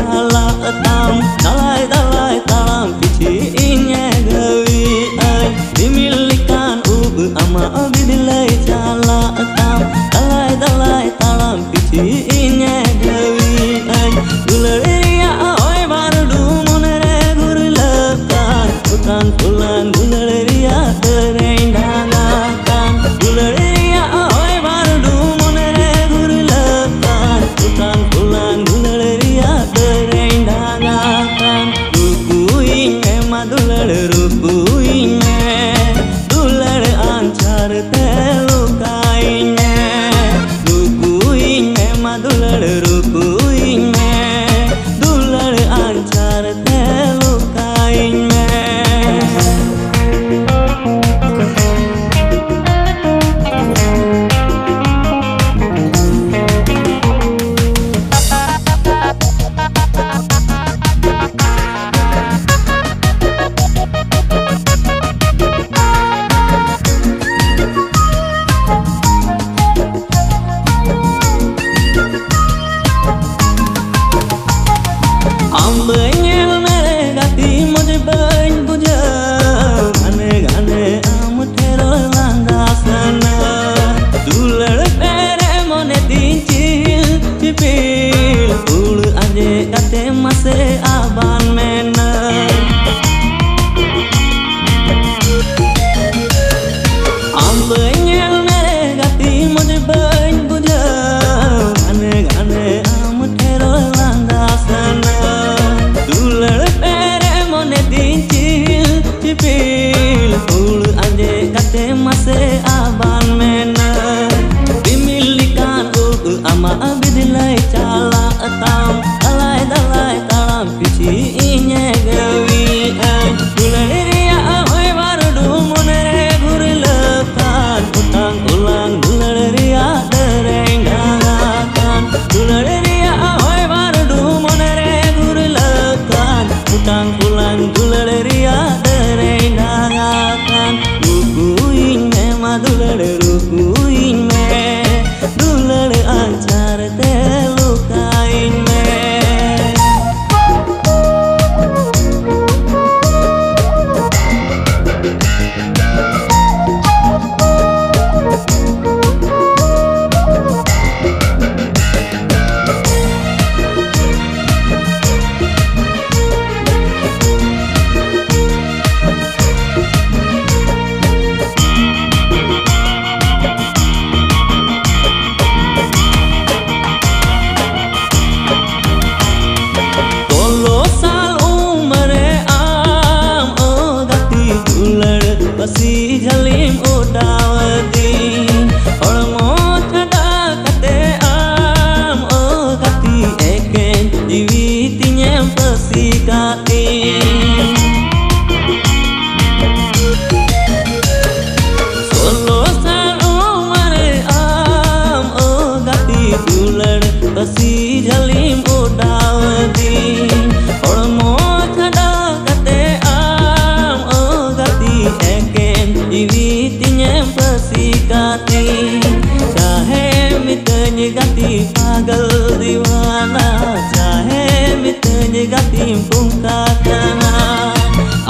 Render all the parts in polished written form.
chala tam dalai dalai talam pichinya gawi ai dimilikan ubu ama bidilai chala tam dalai dalai talam pichinya gawi ai gularia oi bardu monere gurlakan utan pulan gularia terendangkan gularia oi bardu monere gurlakan utan pulan gularia terendangkan rukuinya madular rukuinya dular ancar telukainya rukuinya madular rukuinya dular ancar telukainya. Ambenya mere gati mujhe bain bujha gane gane am thero landasana dular pere mone tinchil chipil ul anje gate mase aban mena ambenya mere gati mujhe bain bujha gane gane am thero landasana Pil ul anje kate mase aban mena dimilikan ubu ama bidilai chala tam dalai dalai talam pichinya gawi ai gularia oi bardu monere gurlakan utang ulang gularia terenggangan gularia oi bardu monere gurlakan utang ulang gularia terenggangan rukuinya madular rukuinya dular ancar telukainya. Basi jalim udawati hormo thada kate am o gati eken jiwitinya basi kati solo sal umare am o gati dular basi jalim udawati hormo thada kate am o gati jiwitinya bersikati चाहे mitanya gati pagal diwana चाहे mitanya gati pungkatana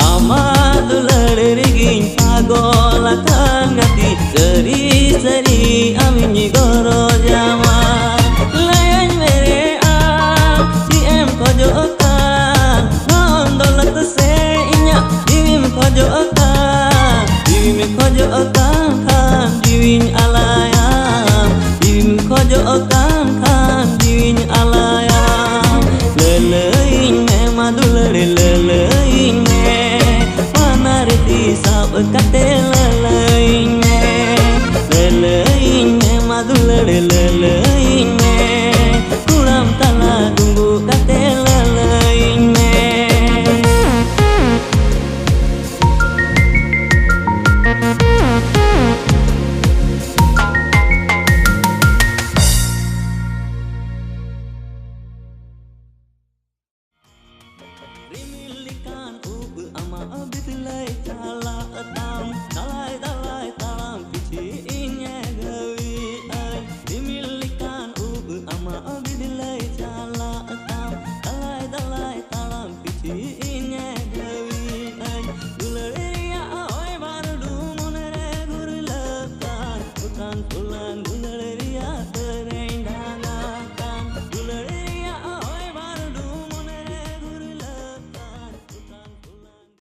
amadular rigin pagolatan gati seri seri aminyi goro jama layan mere am si em kojokan nondolat se inya divim kojokan divim kojokan kan divin alayam divin kojokan kan divin alayam lelein me madular lelein me manarti sab kate lelein me madular lelein me kuram tala tunggu kate lelein me. Dimilikan ubu ama bidilai chala tam dalai dalai talam pichinya gawi ai dimilikan ubu ama bidilai chala tam dalai ફૂલાન ફૂલાન ગુંદળરિયા કરે